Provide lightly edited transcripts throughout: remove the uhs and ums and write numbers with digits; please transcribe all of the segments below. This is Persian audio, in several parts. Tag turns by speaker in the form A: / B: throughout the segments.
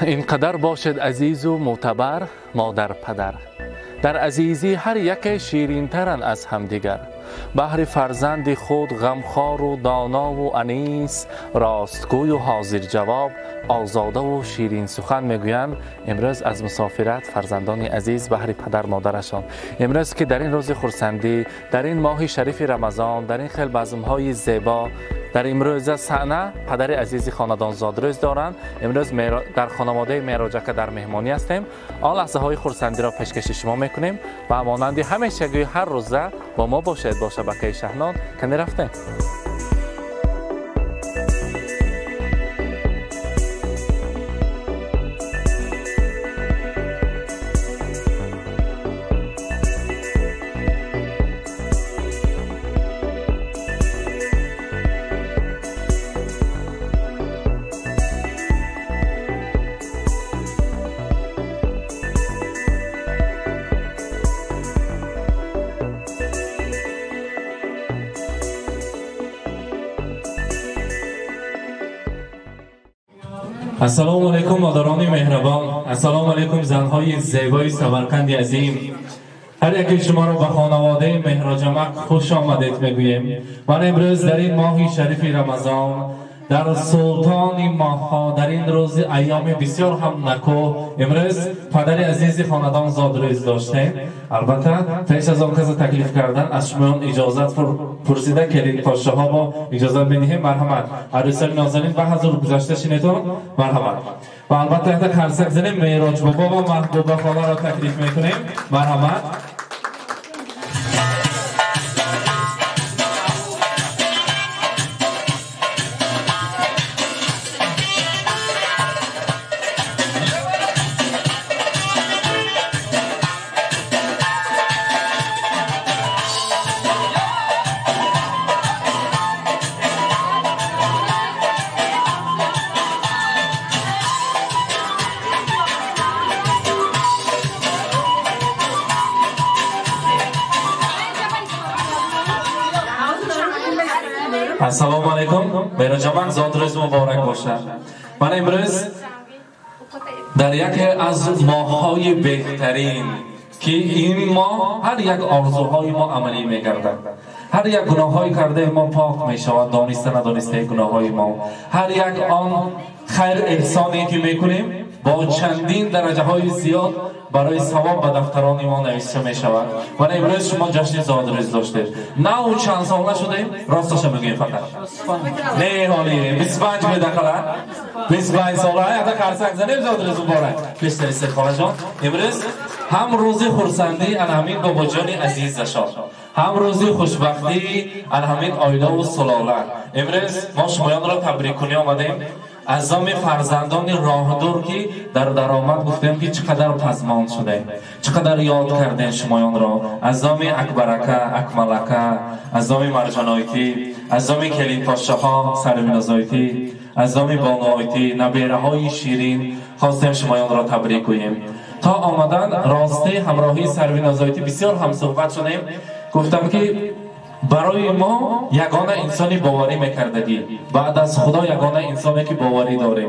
A: اینقدر باشد عزیز و معتبر مادر پدر، در عزیزی هر یک شیرین ترن از همدیگر. بهر فرزند خود غمخوار و دانا و انیس، راستگوی و حاضر جواب، آزاده و شیرین سخن میگویند. امروز از مسافرت فرزندان عزیز بهر پدر مادرشان، امروز که در این روز خرسندی، در این ماه شریف رمضان، در این خیل بزم‌های زیبا، در امروز صحنه پدر عزیز خاندان زادروز دارند. امروز در خانواده مهراجکه در مهمانی هستیم. آن لحظه های خرسندی را پیشکش شما میکنیم و مانند همیشگی هر روزه با ما باشید با شبکه شهنان که نرفتیم.
B: السلام علیکم مادران مهربان، السلام علیکم زنهای زیبای سمرقند عظیم. هر یکی شما را به خانواده مهراجمک خوش آمدید میگوییم. من امروز در این ماه شریف رمضان، در سلطان ماه‌ها، در این روز ایام بسیار هم نکو، امروز پدر عزیز خاندان زادروز داشتیم. البته پیش از آن کسی تکلیف کردن از شما اجازت پرسیده کلید پاشه ها با اجازت بدهیم. مرحمت عروسان نازنین به حضور گذشته شنیدون. مرحمت. و البته تحت خرسک زنیم معراج بابا و محبوبه خاله را تکلیف میکنیم. مرحمت. السلام علیکم، مهراجمک زادروز مبارک باشد. من امروز در یک از ماه‌های بهترین که این ماه هر یک آرزوهای ما عملی می‌گردد، هر یک گناه‌های کرده ما پاک می‌شود، دانسته ندانسته گناه‌های ما، هر یک آن خیر احسانی که می‌کنیم با چندین درجه‌های زیاد برای ثواب به دفتران ما نوشته می شود. و امروز شما جشن زادروز داشته، نه او چند ساله شده، راستش میگیم فقط نه حالی 25 میدکله 25 ساله حتی خرسک زنیم زادروز مبارک. بیشتر استقبال جان، امروز هم روز خرسندی الحمید بابا جان عزیزشان، هم روز خوشبختی الحمید آیده و سلاله. امروز ما شمایان را تبریک کنی آمدیم از نام فرزندان راهدور که در درآمد گفتیم که چقدر پزمان شده، چقدر یاد کردین شمایان را. از نام اکبرکه، اکملکه، از نام مرجانایتی، از نام کلید پاشه ها سرمینازایتی، از نام بانوایتی، نبیره های شیرین خواستیم شمایان را تبریک کنیم. تا آمدن راسته همراهی سرمینازایتی بسیار هم صحبت شدیم. گفتم که برای ما یگانه انسانی باوری میکردگی، بعد از خدا یگانه انسانی که باوری داریم.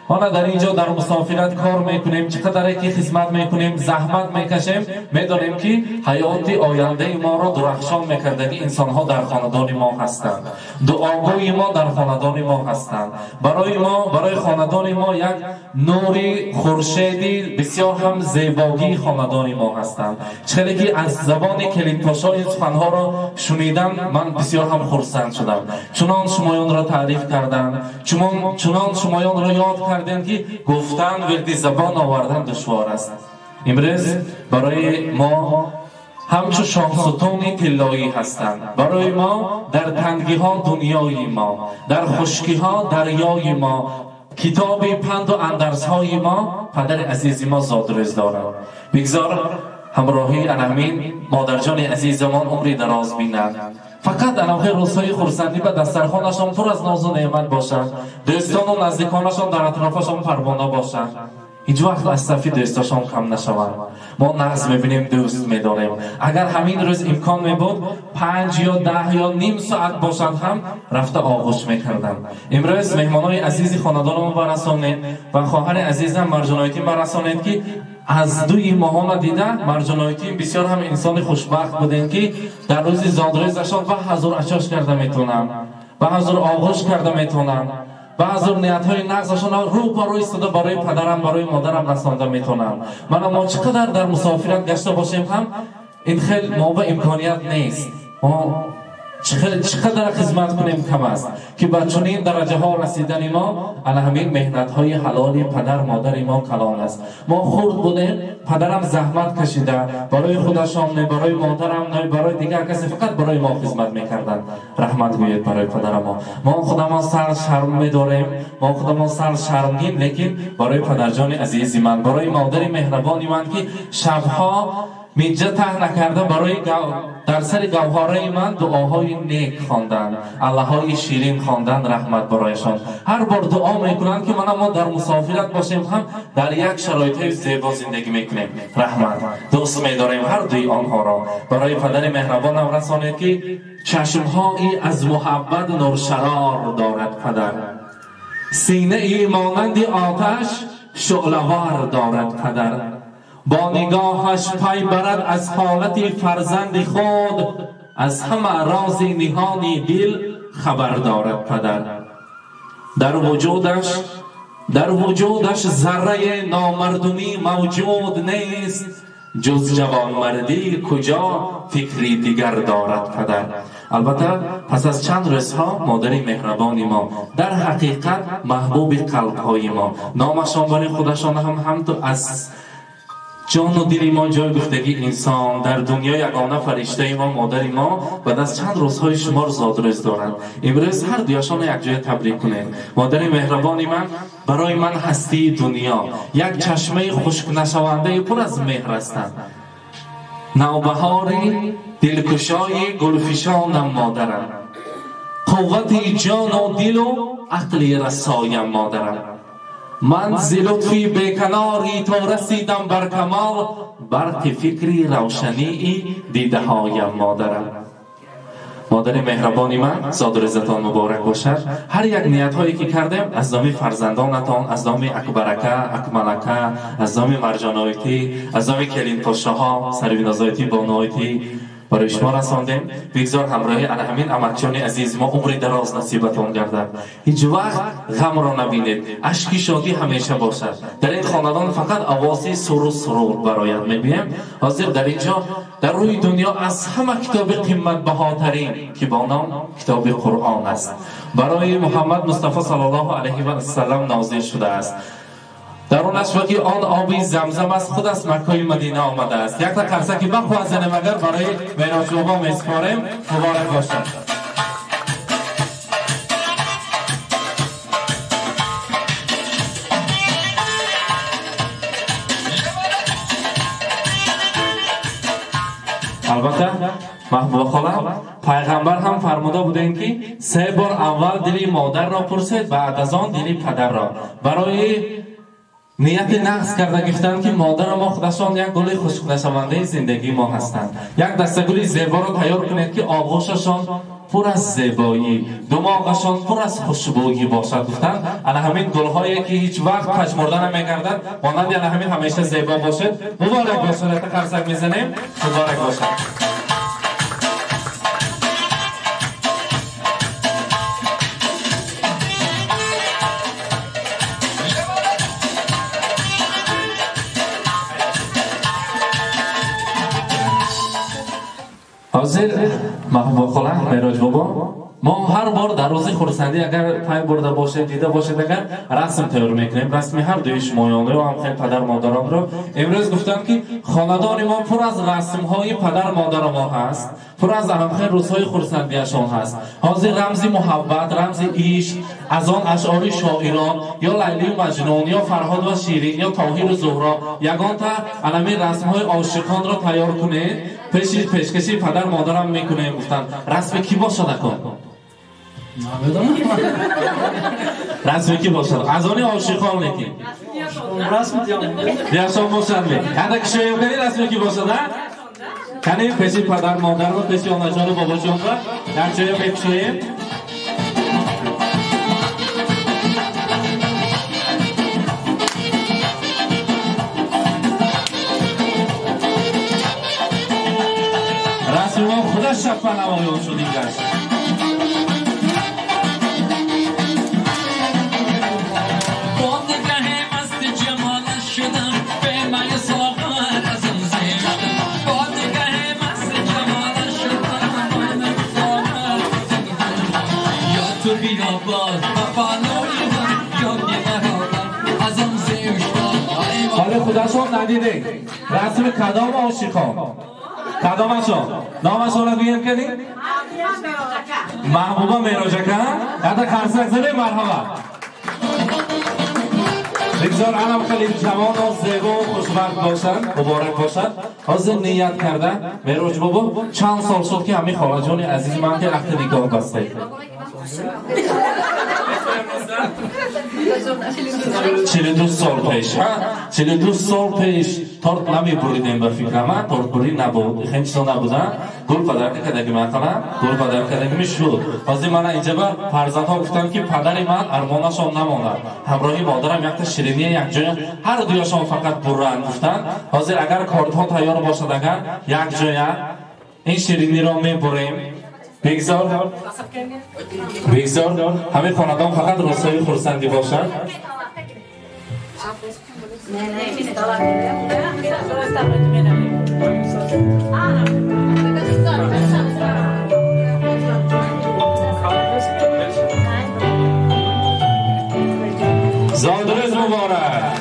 B: ما در اینجا در مسافرت کار میکنیم، چقدر که خدمت میکنیم، زحمت میکشیم، میدانیم که حیات آینده ما را درخشان میکردگی انسان ها در خاندان ما هستند، دعاگوی ما در خاندان ما هستند. برای ما، برای خاندان ما یک نوری خورشیدی بسیار هم زیباگی خاندان ما هستند. چقدر که از زبان کلید پاشا این سخنها را شنیدم من بسیار هم خرسند شدم. چنان شمایان را تعریف کردند، چنان شمایان را یاد کردند که گفتن وقتی زبان آوردن دشوار است. امروز برای ما همچو شاهستانی طلایی هستند. برای ما در تنگی ها دنیای ما، در خشکی ها دریای ما، کتاب پند و اندرس های ما پدر عزیز ما زادروز دارد. بگذار همراهی انامین مادر جان عزیزمان عمری دراز بینند. فقط انواع روزهای خرسندی به دسترخوانشان پر از ناز و نعمت باشند، دوستان و نزدیکانشان در اطرافشان پروانه باشند. هیچ وقت از صفی دوستاشون کم نشوند. ما نقص میبینیم، دوست میداریم. اگر همین روز امکان میبود 5 یا 10 یا نیم ساعت باشد هم رفته آغوش میکردم. امروز مهمانای عزیز خاندانم برسانید و خواهر عزیزم مرجانایتی برسانید که از دوی ماهان دیده مرجانایتی بسیار هم انسان خوشبخت بودن که در روز زادروزشان به حضور اچاش کرده میتونن، به حضور آغوش کرده میتونن، به حضور نیت‌های نقضشان رو با روی صدا برای پدرم برای مادرم رسانده میتونم. ما چقدر در مسافرت گشته باشیم هم این خیلی ما به امکانیت نیست. ما چقدر خدمت کنیم کم است که با چنین درجه ها رسیدن ما علی همین مهنت های حلال پدر مادر ما کلان است. ما خرد بودیم، پدرم زحمت کشیده برای خودشان نه برای مادرم نه برای دیگر کسی، فقط برای ما خدمت میکردن. رحمت گوید برای پدر ما خودمان سر شرم میداریم، ما خودمان سر شرمگین، لیکن برای پدرجان عزیز من، برای مادر مهربانی من که شبها میجه ته نکرده برای در سر گوهره من دعاهای نیک خواندن، الله‌های شیرین خواندن، رحمت برایشان. هر بار دعا میکنند که ما در مسافرت باشیم هم در یک شرایط زیبا زندگی میکنیم. رحمت دوست میداریم هر دوی آنها را. برای پدر مهربانم رسانید که چشمهایی از محبت نورشرار دارد پدر، سینه ای مانند آتش شعله‌ور دارد پدر، با نگاهش پی برد از حالت فرزند خود، از همه راز نهانی دل خبر دارد پدر. در وجودش ذره نامردمی موجود نیست، جز جوانمردی کجا فکری دیگر دارد پدر. البته پس از چند روزها مادر مهربانی ما، در حقیقت محبوب قلب‌های ما، نامشان برای خودشان هم تو از جان و دل ما جای گفتگی انسان در دنیا یگانه فرشته ما مادر ما بعد از چند روزهای شمار زادروز دارند. امروز هر دویشان یک جای تبریک کنیم. مادر مهربانی من برای من هستی دنیا، یک چشمه خشک نشونده پر از مهر هستند، نوبهاری دلکشای گلفشانم مادرم، قوت جان و دل و عقل رسایم مادرم. من ز لطفی بیکناری تا رسیدم بر کمال، برق فکری روشنی دیده هایم مادرم. مادر مهربانی من زادروزتان مبارک باشد. هر یک نیت هایی که کردیم از نام فرزندانتان، از نام اکبرکه، اکملکه، از نام مرجانایتی، از نام کلین پاشاها، سروینازایتی، بانایتی برای شما رساندیم. بگذار همراهی همین امتچان عزیز ما عمر دراز نصیبتان گردد. هیچ وقت غم را نبینید، اشکی شادی همیشه باشد. در این خاندان فقط آوازی سرور برایت میبینیم. حاضر در اینجا در روی دنیا از همه کتاب قیمت بهاترین که با نام کتاب قرآن است، برای محمد مصطفی صلی الله علیه و سلم نازل شده است. در اون اشواقی آن آبی زمزم از خود از مکه مدینه آمده است. یک تا قرصکی بخوازنم اگر برای معراج بابا میسپاریم. مبارک باشد. البته محبوب خاله پیغمبر هم فرموده بودند که 3 بار اول دل مادر را پرسید، بعد از آن دل پدر را. برای نیت نقص کرده گفتند که مادر ما خودشان یک گل خشک نشونده زندگی ما هستند. یک دسته گل زیبا را تیار کنید که آغوششان پر از زیبایی، دماغشان پر از خوشبویی باشد. گفتند انا همین گل‌هایی که هیچ وقت پژمرده نمی‌گردد، مانند انا همین همیشه زیبا باشد. مبارک باشد. تا قرصک میزنیم. مبارک باشد. حاضر محبوب خاله معراج بابا، ما هر بار در روز خرسندی اگر پای برده باشه دیده باشید اگر رسم تیار میکنیم، رسمی هر دوی شمایانه و هم خیلی پدر مادران رو. امروز گفتم که خاندان ما پر از رسم های پدر مادر ما هست، پر از همخیل روزهای خرسندیشان هست. حاضر رمزی محبت، رمزی عشق از آن اشعار شاعران یا لیلی و مجنون یا فرهاد و شیرین یا طاهر و زهرا، یگان تا علمی رسم های عاشقان را تیار کنه. پیشکشی پدر مادرم میکنه. گفتن رسم کی باشد اکن؟ رسم کی باشد؟ از آن عاشقان لیکن رسم باشند اگر که شاید کنی رسمی که باشد کنی پیشی پدر مادر و پیشی آنها جان و بابا جان و در جای بکشویم رسمی ما خودش شفا نمایی اون شدیم گشت حالا خودشون ندیده رسم کدام عاشقان کدامشون نامشون رو بگیم کنی؟ محبوبه میراجکه حتی خرسک زنه مرحبا بگذار علم خیلی جوان و زیبا و خوشبخت باشن مبارک باشن حاضر نیت کردن میراج بابا چند سال شد که همین خالجان عزیز من که عقد نگاه بسته 42 سال پیش 42 سال پیش تورت نمی بریدیم بر فکر من تورت بری نبود خیلی چیزا نبودن گل پدر کدی میکنم گل پدر کدی میشد واسه من اینجا بر فرزندها گفتم که پدر من ارمانشون نماند همراهی مادرم یک تا شیرینی یک جای هر دویشون فقط برند گفتن حاضر اگر کارتها تیار باشد اگر یک جای این شیرینی را میبریم بگذار همه خاندان فقط رسایی خورسندی باشن زادروز مبارک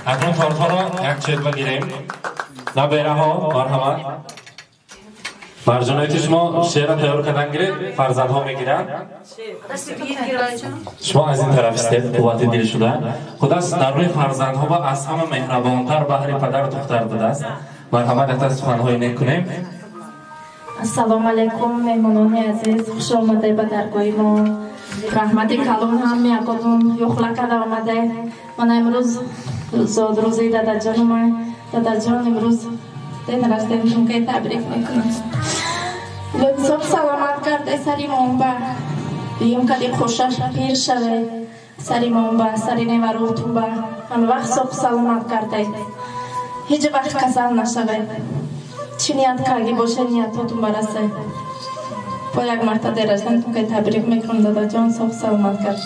B: اکنون تارت‌ها را یک چیز بگیریم نبیره ها مرحمت مرجانه شما شعر تیار کردن گیرید فرزند ها میگیرن شما از این طرف استید قوت دل شده خداست در روی فرزند ها و از همه مهربانتر بحری پدر و دختر بوده است مرحمت احتاج سخنهایی نکنیم
C: السلام علیکم مهمانان عزیز خوش آمده به درگاه ما رحمت کلام هم میکردم یخلا کرده آمده من امروز زاد روزی دادا جانم دادا جان امروز دن رفتیم که تبریک میکنم لطفا سلامت کرده سری مامبا بیم کدی خوشش پیر شده سری مامبا سری نوروتون با همه وقت صبح سلامت کرده هیچ وقت کسل نشده چی نیت کردی باشه نیتاتون برسه با یک مرتبه در ازدن که تبریک میکنم دادا جان صحب سلامت کرده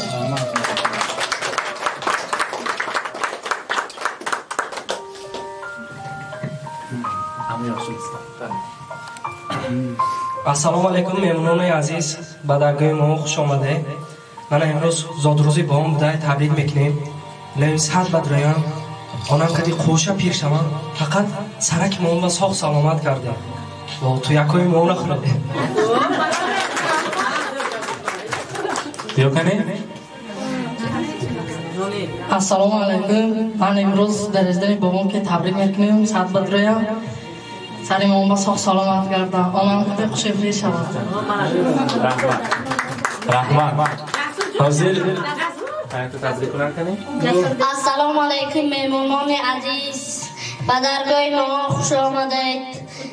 D: ассалому алайкум меҳмонони азиз ба даргоҳи мо хуш омадед. мана имрӯз зодрӯзи бом будай табрик мекунем. илоҳим саҳат бадроям онам кади қоша пир шавам фақат сараки моонро соғ саломат кардем во ту якои моонро хӯрадем.
E: ассалому алайкум. ман имрӯз дар издани бомон ки табрик мекунем саҳат бадроям سری ما با سخت سلامت کردم آنها کتی خوشی فری شود.
B: رحمت حاضر تبریک کنید.
F: السلام علیکم مهمانان عزیز به درگاه ما خوش آمدید.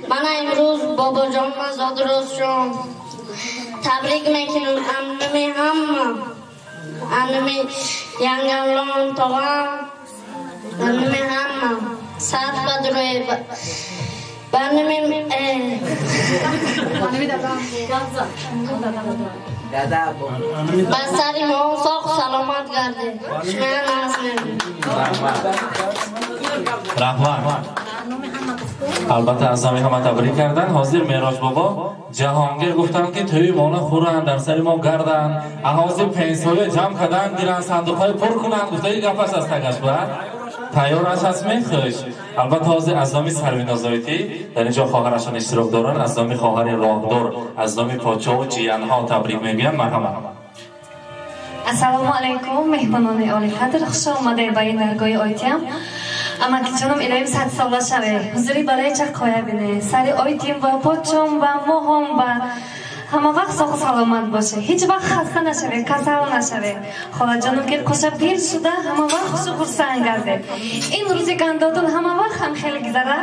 F: من امروز بابا جان زاد روز شم تبریک میکنم انمی همه انمی ینگلان تاغم انمی همه ساعت بدروی بانمی بسری ما ساق سلامت کرده شمین ناسمیم
B: رحمت البته از همه تبریک کردن. حاضر معراج بابا جهانگیر گفتن که توی مانا خورن در سری ما گردن احاضر پنسوله جمع کردن گیرن صندوقهای پر کنن گفته ای گفش از تگش باید تیار هستید خوش. البته حاضر از نام سروین آزایتی در اینجا خواهرشان اشتراک دارن از نام خواهر راهدار از نام پاچه و جیانها تبریک میگن. مرحبا.
G: السلام علیکم مهمانان عالی قدر خوش آمده به این درگاه آیتیم. اما که جانم الهیم 100 ساله شوه حضوری برای چه قایه بینه سری آیتیم و پاچم و موهم و همه وقت ساق سلامت باشه هیچ وقت خسته نشوه کسل نشوه. خدا جانم که کشه پیر شده همه وقت خوش خورسند کرده این روزی گندادون همه وقت هم خیلی گذره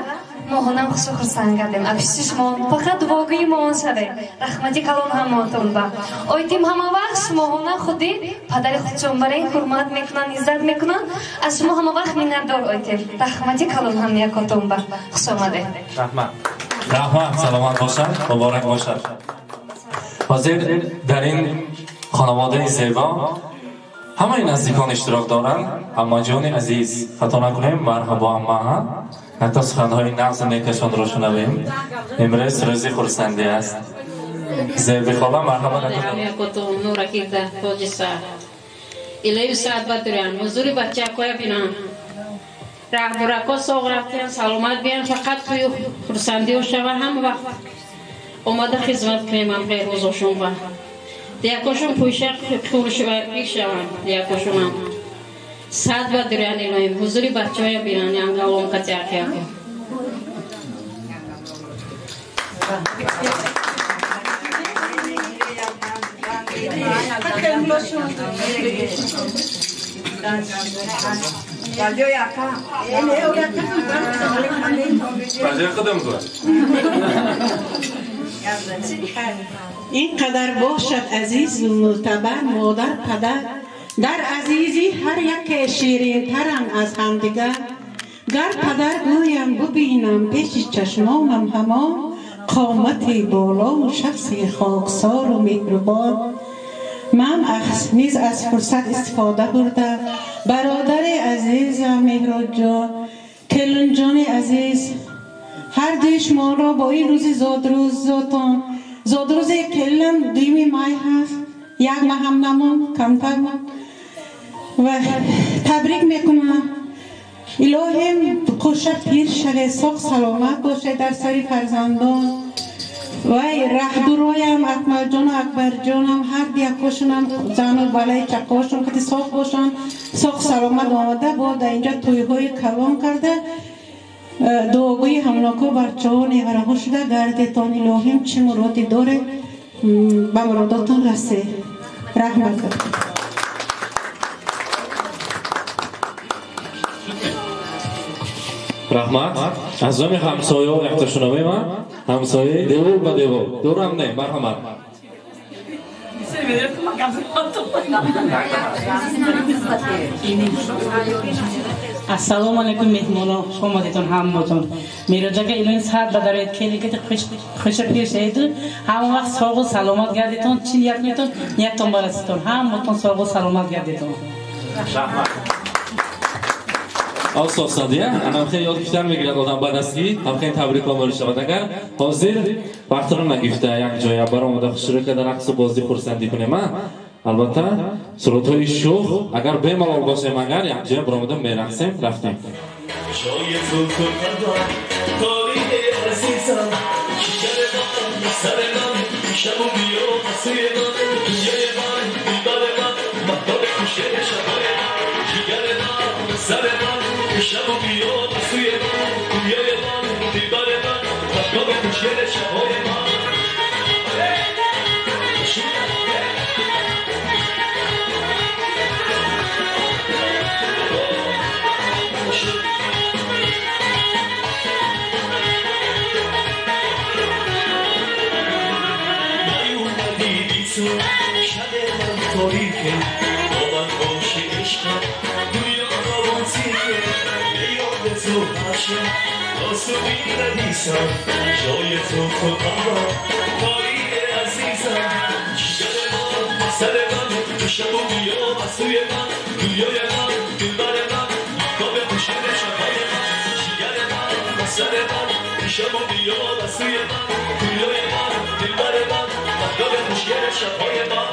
G: ما هم خوش خورسند کردیم افشیش ما فقط واقعی ما شوه رحمتی کلان هماتون با آیتیم همه وقت شما هم خودی پدر خودشون برای حرمت میکنن عزت میکنن از شما همه وقت میندار آیتیم رحمتی کلان هم یکاتون با خوش آمده.
B: رحمت سلامت باشد مبارک باشد. حاضر در این خانواده زیبا همه نزدیکان اشتراک دارند. اما جان عزیز خطا نکنیم مرحبا اما حتی سخنهای نغز نیکشان را شنویم. امروز روزی خورسندی است. زیبی خوابا مرحبا نکنیم
H: الهی ساعت بدریان حضوری بچه کویا بینم راه برکا سوق رفتن سلامت بیان فقط توی خورسندی و شبه هم وقت اومده خدمت کنیم هم غیر روزشون با دیکاشون پوشک خورش و پیش شوند دیکاشون هم ساعت با دریانی نویم حضوری بچه های بینانی هم گلوم کتی اکی اکی
I: اینقدر باشد عزیز و معتبر مادر پدر در عزیزی هر یک شیرین ترن از همدیگر گر پدر گویم ببینم پیش چشمانم همان قامتی بالا و شخصی خاکسار و مهربان من نیز از فرصت استفاده برده برادر عزیزم مهراد جان کلون جان عزیز هر دویش ما را با این روزی زادروز کلن دیمی مای هست یک ماه هم نمون کمتر و تبریک میکنم الهیم خوشه پیر شده ساق سلامت باشه در سری فرزندان و رهبرویم اکمل جان و اکبر جانم هر دیکاشونم زن و بالای چقاشون کتی ساق باشن ساق سلامت آمده با در اینجا تویهای کلام کرده دعاگوی هملاکو برچه ها نگره ها شده گردتان الهیم چه مرادی داره به مراداتان رسه رحمت کرد.
B: رحمت از نام همسایه ها اختشنامه من همسایه دیوار با دیوار دورم نه مرحمت
J: Assalomu alaykum mehmonon, shomadetun hammaton. Merojaga ilon saat badarayt kelikati xush peshaydi. Hamma vaqt sog' va salomat garditun, chin yaqmitun, niyatton barasitun. Hammaton sog' va salomat garditun.
B: Rahmat. Asosan diye, anam xeyli yod giftar megirad odam badasli, ham xeyli tabriklar bo'lishadi agar. Hozir vaqtini gifta yak joya baromada xushro'kada raqs bozdi xursandlik kunaman. Albatta, suratoi sho'x agar bemalol bo'lsam agar yak joya baromada meraqsam raftim. Joyi zulqarda toliye azizam, shijareman, sareman, shabu biyo asiyeman, dunyayeman, dilbareman, mahtabe kushere shabayeman, shijareman, sareman, shabu biyo asiyeman, dunyayeman, dilbareman, mahtabe kushere shabayeman. Torike, olan boşu işka, dünya ronzike, yolda zuhaşa, nasıl biladisam, joye tufukama, tarihe azizam, şigareman, sareman, şabu diyo asuyeman, dünyayman, dilbareman, kobe kuşere şabayeman, şigareman, sareman, şabu diyo asuyeman, dünyayman, dilbareman, kobe kuşere şabayeman.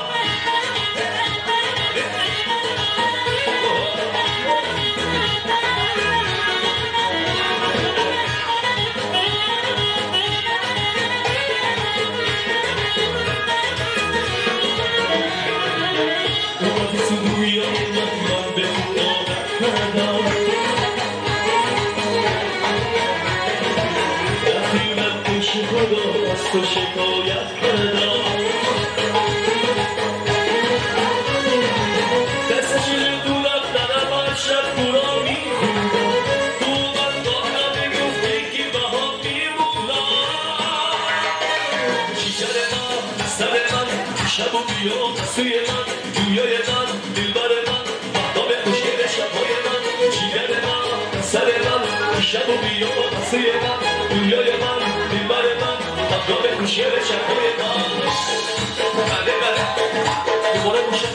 B: شکایت کردم دستش دولت درم شب برا میخوندم تو من دارم گفتی که با هم میمونم شیشر من سر من شب و بیا سوی من دنیای من دلبر من مهتاب خوشگل شبهای من شیگر من سر من شب و بیا سوی من دنیای من دلبر من مهتاب خوشگل شبهای من بله بله دوباره گوشه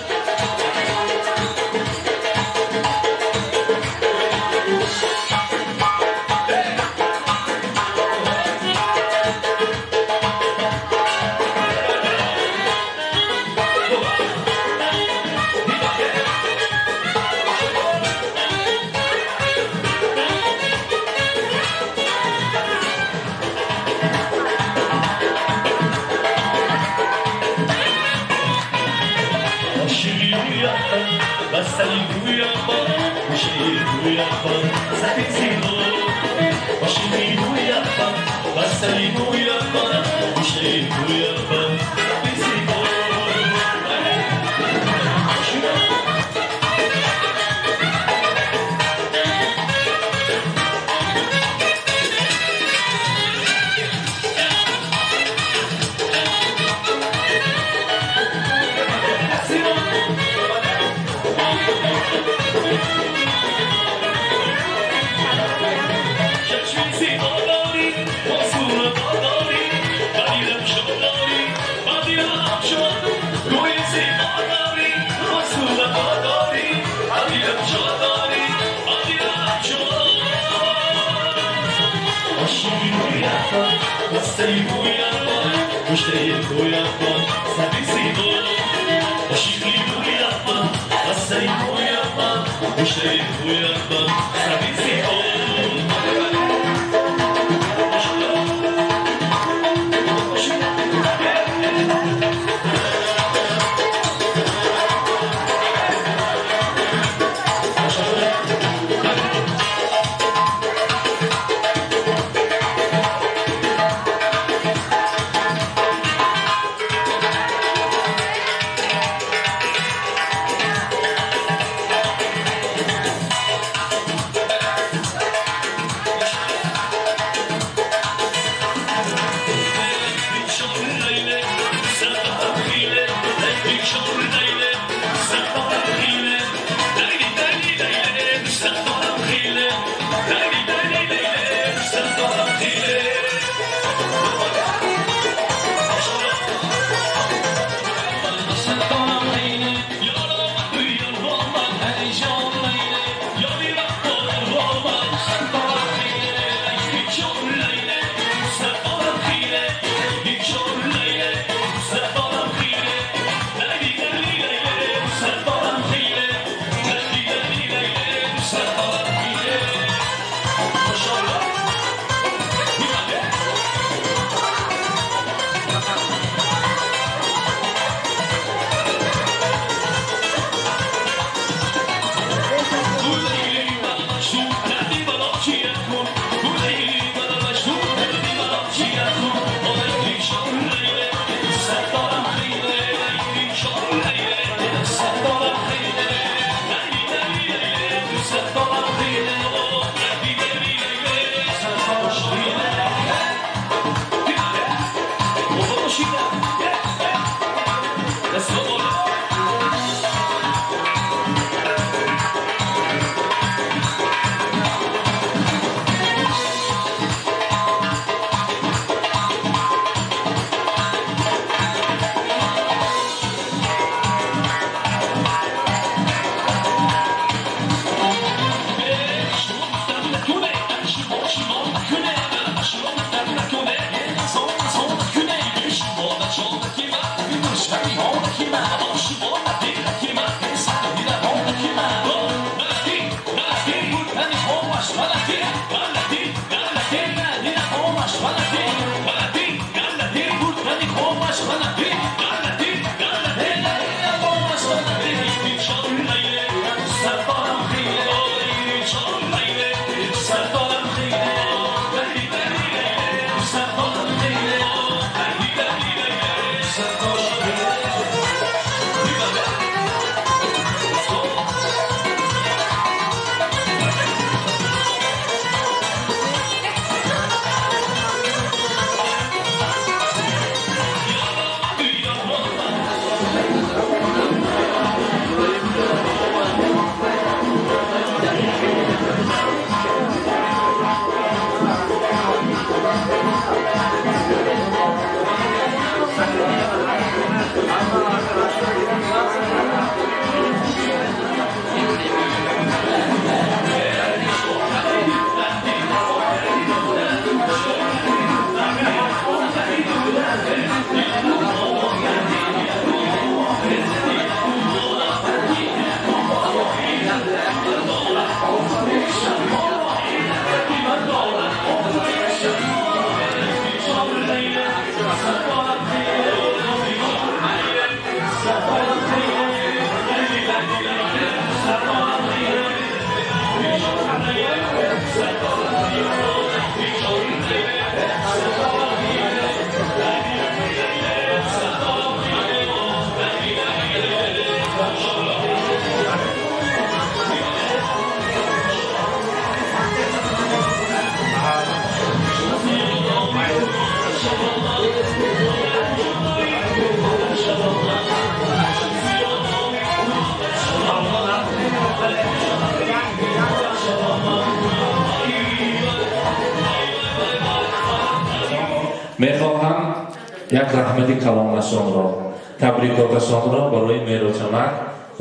B: میخواهم یک رحمت کلامشان را تبریکاتشان را برای میروچمک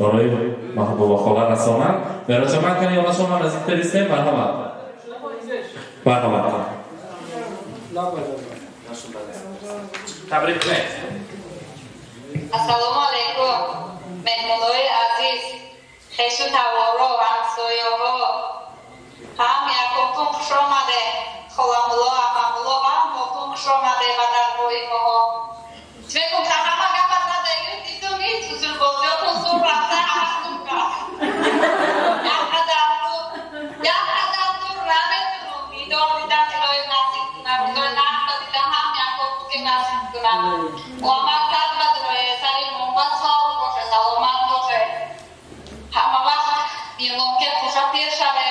B: برای محبوب خاله رسانم. میروچمک کنی اونا شما نزدیکتر استیم. مرحبا مرحبا تبریک کنید.
K: السلام علیکم مهمونای عزیز، خیش و توارا و همسایه‌ها، هم یکاتون خوش آمده. خالمولا امامولا هم باتون خوش آمده و در روی ماها. بگم که همه گفت ندهیم دیدم این سوزر بازیاتون سور رفته همستون کرد. یک قدم تو رمتون میدار دیدم الهی نصیب کنم، الهی نحن دیدم هم یکاتون که نصیب کنم. محمد صد بدروی سری محمد سال باشه، سلامت باشه، همه وقت میلون که خوشا پیر شده.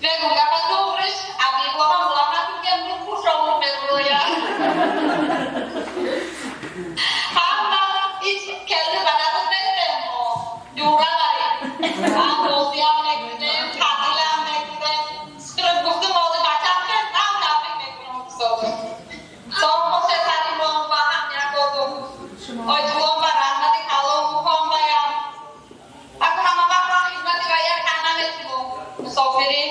K: بگم گفت دورش عبیبا هم لعنتی که می خوشمون بگوید. همه هیچ کلی بدنم نمیدیم ما دوره داریم. هم دوستی هم نگیدیم، قتل هم نگیدیم. سکرت گفتم آده بچه هم خیلی هم تبریک میکنم بسازم. سال باشه سریم با هم یکاتون. آیتولان و رحمتی کلام بکن بایم. اگه همه وقت را خدمتی و یک هم نمیتونم مسافری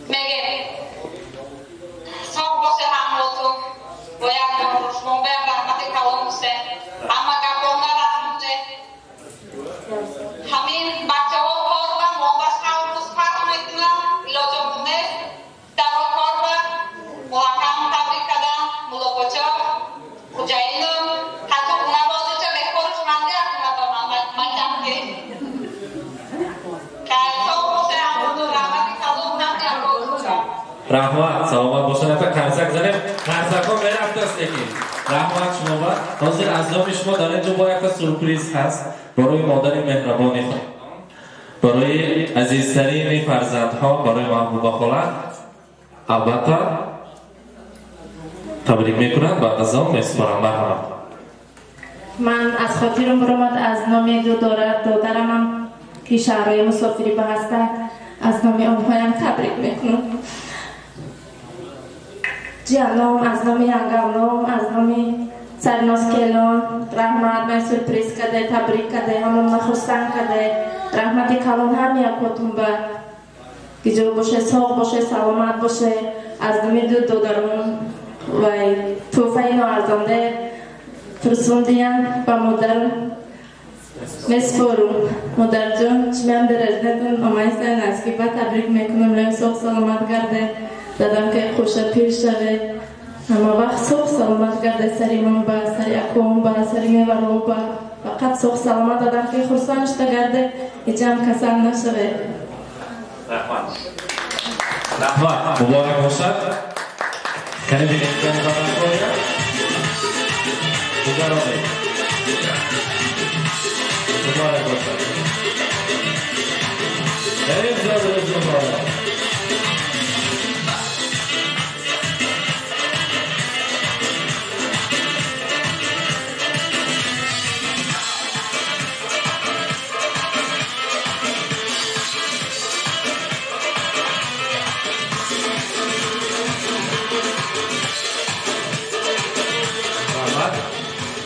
K: میگه سال باشه همراهتون با یک نمروشمون بایم رحمتی کلام بسته. همه گفتان رحمته. همین بچه ها کار و مابش هم روز فرق میکنم ایلاجا بونه درا کار و محکم تبریک کردم ملاقاچه خوجایینم حتی اونه بازی چه بکارش منده اکنه با من کم که سال باشه همراهتون رحمتی کلام هم
B: رحمت سلامت باشن. تا کرزک زنیم کرزک ها بره افتاست یکی رحمت شما با حاضر ازدام شما در اینجا با یک سورپریز هست برای مادر مهربانی خود، برای عزیزترین فرزندها، برای محبوب خاله. البته تبریک میکنم بعد از آن میسپارم. مرحبا.
C: من از خاطرم برآمد از نام دادرم که شهرهای مسافری به هستند از نام آنهایم تبریک میکنم. جانم از نام ینگمنام از نام سرناز کلان رحمت من سرپریز کرده تبریک کرده همون مخصوصن کرده رحمت کلان هم یکوتون به گیجو باشه ساق باشه سلامت باشه از نام دادرم و توفه اینو ارزانده فرسوندیم با مادرم مسپارم. مادر جان چمیم در اجدادون آمایستن از که با تبریک میکنم لیم ساق سلامت کرده دادم که خوش پیر شده اما وقت ساق سلامت کرده سری من با سری اکوم با سری میورو با فقط ساق سلامت دادم که خرسانش تگرده هیچ هم کسان نشده.
B: رحمت مبارک باشد. کنی بینید که مبارک باید مبارک باشد. خیلی زیاد مبارک.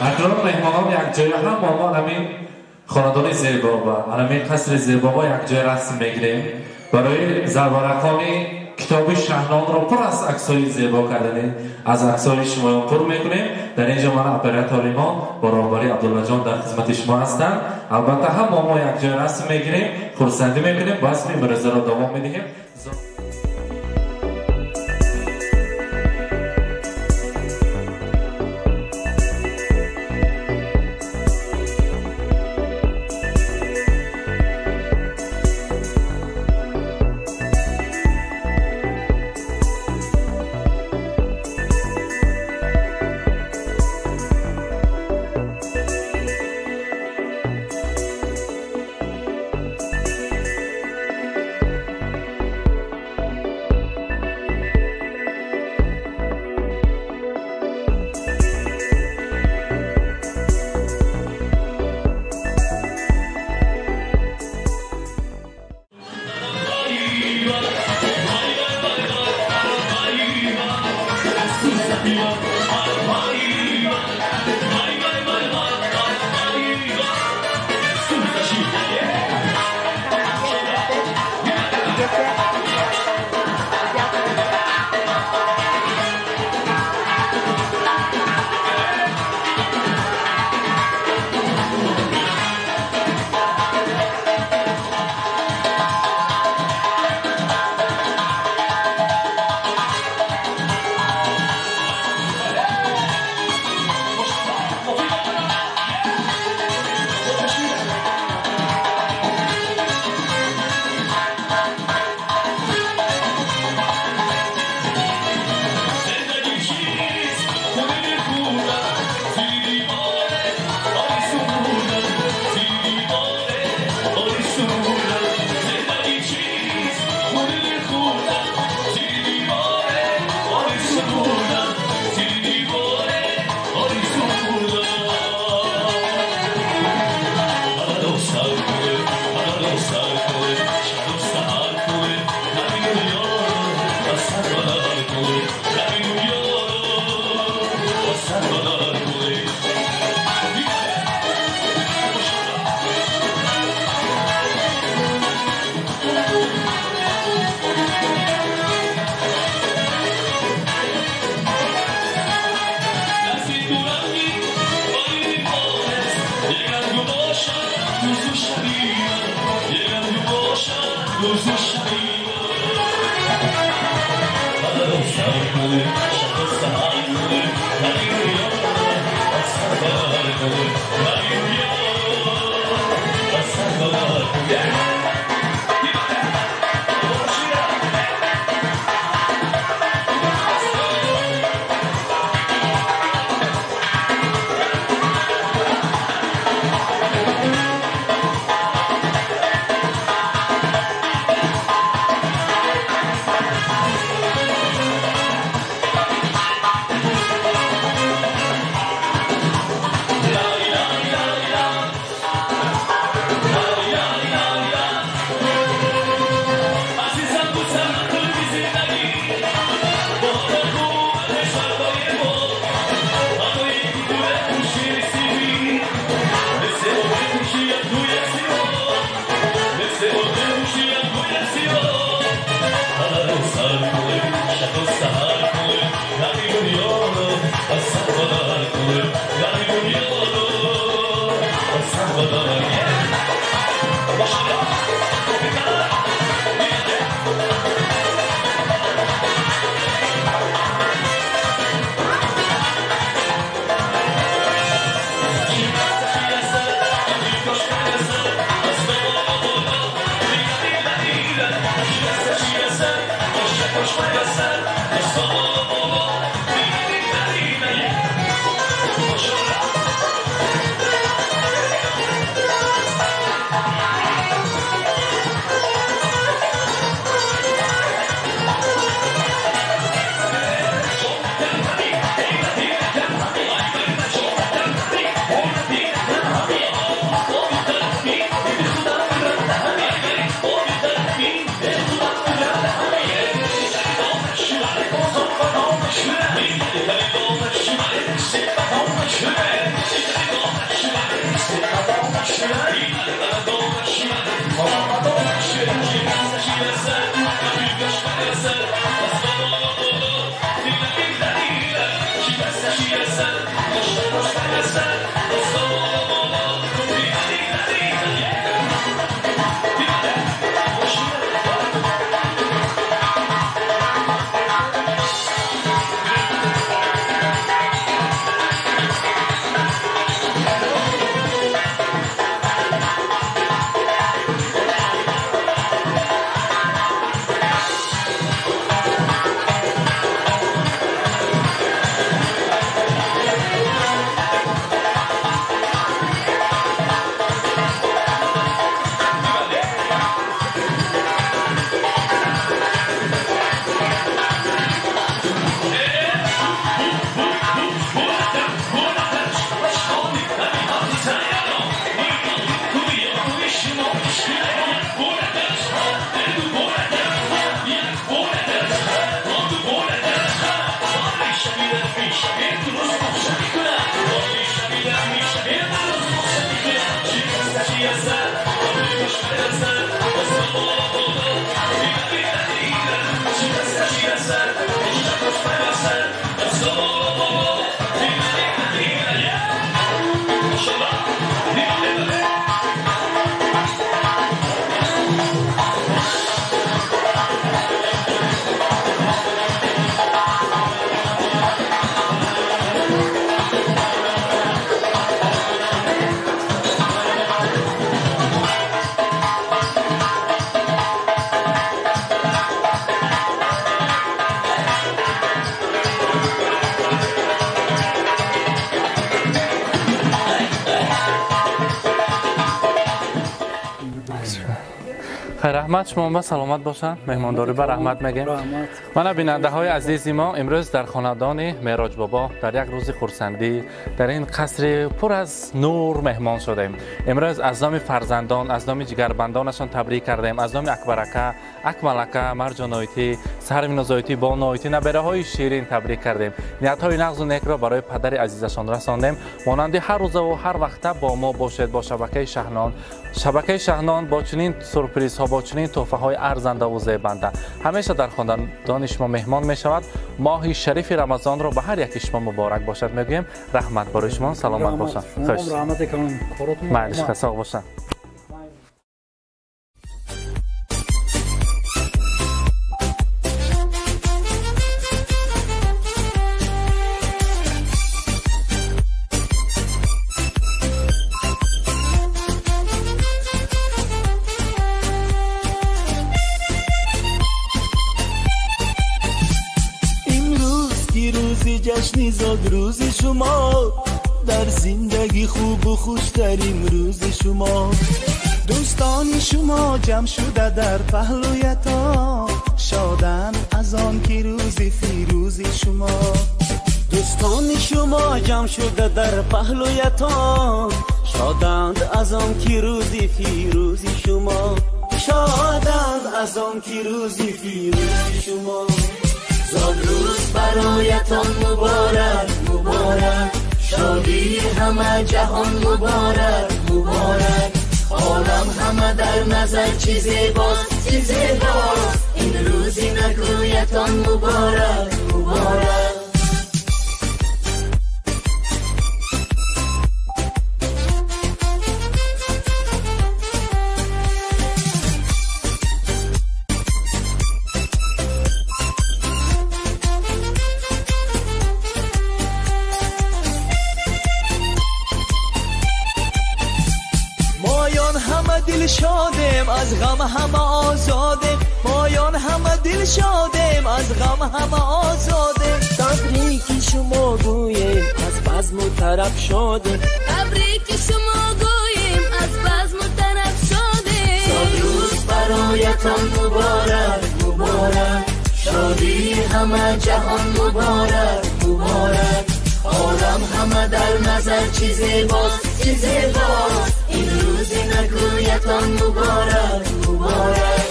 B: اکنون مهمانان یک جای هم با ما همین خاندان زیربابا همین قصر زیربابا یک جای رسم میگیریم برای زربارکانی کتاب شهنام را پر از عکسای زیبا کردن از عکسای شما پر میکنیم. در اینجا من اپراتور ما با راهبری عبدالله جان در خدمت شما هستند. البته هم ما یک جای رسم میگیریم خرسندی میکنیم باز مبارزه را دوام میدهیم.
A: رحمت شما سلامت باشن. مهمانداری بر رحمت میگیم. من بیننده های عزیزی ما امروز در خانه‌دان معراج بابا در یک روز خرسندی در این قصر پر از نور مهمان شدیم. امروز از نام فرزندان، از نام جگربندانشان تبریک کردیم. از نام اکبرکه، اکملکه، مرجانایتی، سهرمینازایتی، بانایتی نبره های شیرین تبریک کردیم. نیت های نغز و نیک را برای پدر عزیزشان رساندیم. مانند هر روز و هر وقت با ما باشید با شبکه شهنان. شبکه شهنان با چنین سورپرایز ها با چنین تحفه های ارزنده و زیبنده همیشه در خانه‌دان شما مهمان می شود. ماه شریف رمضان را به هر یک شما مبارک باشد میگویم. رحمت برای شما، سلامت باشن. خوش
L: رحمت کنم کارتون
A: معلش خساق باشن.
M: جشنی زاد روز شما در زندگی خوب و خوشترین روز شما دوستان شما جمع شده در پهلویتان شادن از آن که روز فیروز شما دوستان شما جمع شده در پهلویتان شادند از آن که روز فیروز شما شادند از آن که روز فیروز شما زاد روز برایتان مبارک مبارک شادی همه جهان مبارک مبارک عالم همه در نظر چی زیباست چی زیباست این روزی نگویتان مبارک مبارک دل شادم از غم همه آزادم مایان همه دل شادم از غم همه آزادم تبریک شما گویم از بزم و طرب شادم تبریک شما گویم از بزم و طرب شادم صد روز برایتان مبارک مبارک شادی همه جهان مبارک مبارک عالم همه در نظر چی زیباست چی زیباست این روزی نگویتان مبارک مبارک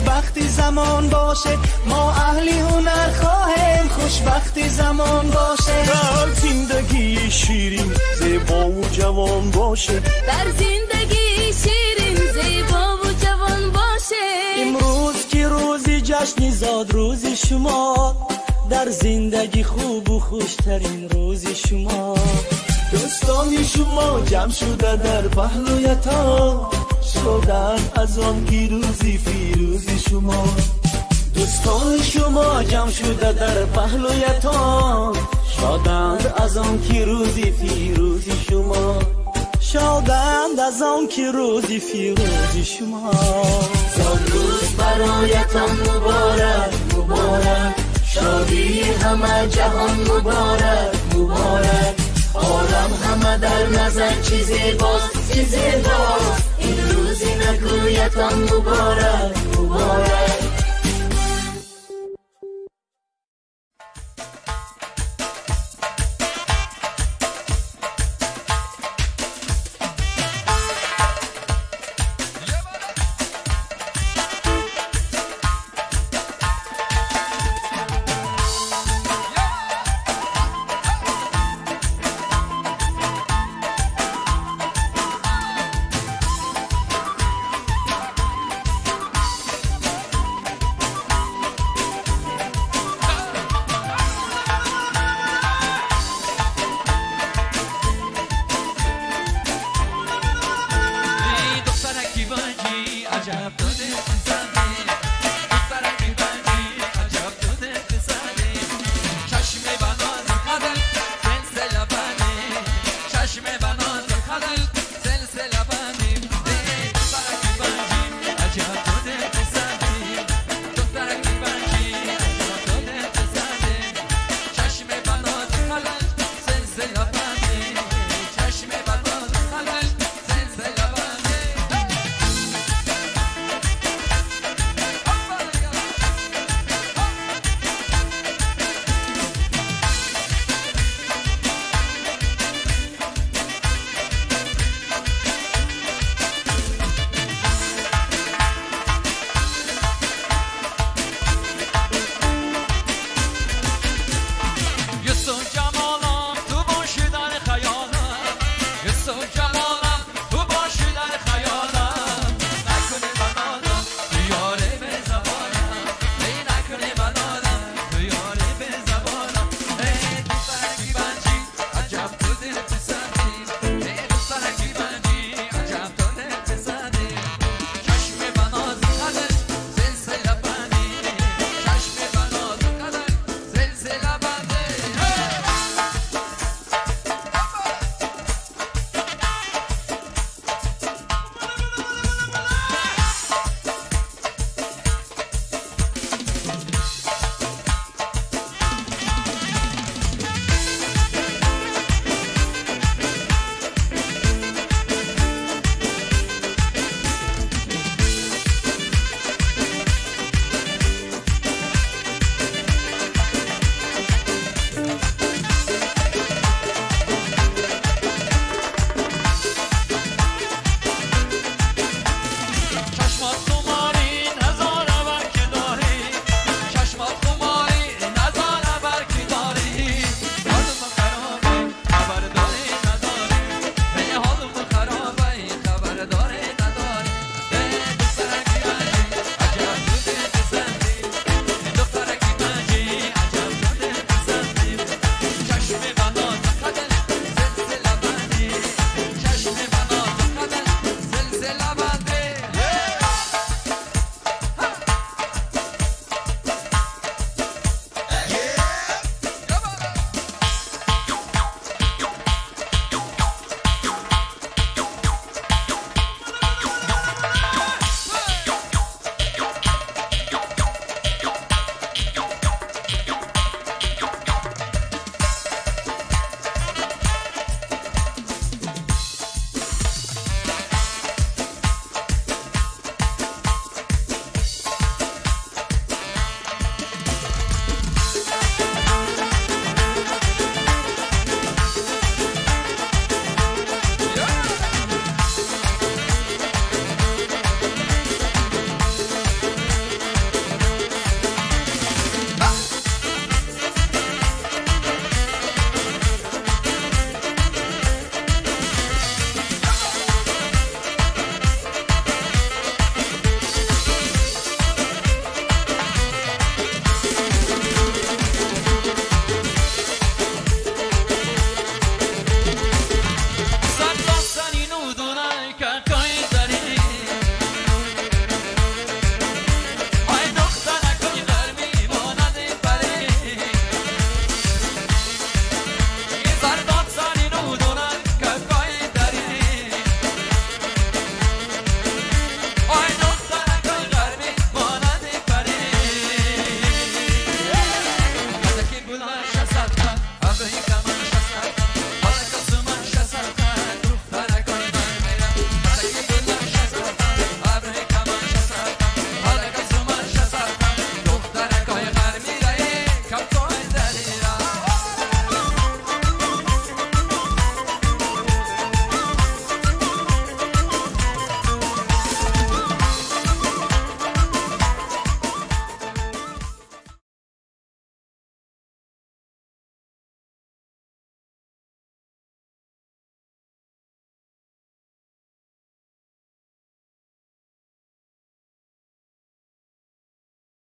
M: خوشبختی زمان باشه ما اهلی هنر خواهیم خوشبختی زمان باشه در زندگی شیرین زیبا و جوان باشه
L: در زندگی شیرین زیبا و جوان باشه
M: امروز که روزی جشن زاد روزی شما در زندگی خوب و خوشترین روزی شما دوستان شما جمع شده در پهلویتان شدن از آن که روزی فیروزی شما دوستان شما جمع شده در پهلویتان شدند از آن که روزی فیروزی شما شدند از آن که روزی فیروزی شما
L: زاد روز برایتان مبارک مبارک شادی همه جهان مبارک مبارک عالم همه در نظر چی زیباست چی زیباست این روزی نگویتان مبارک مبارک
N: عجب داده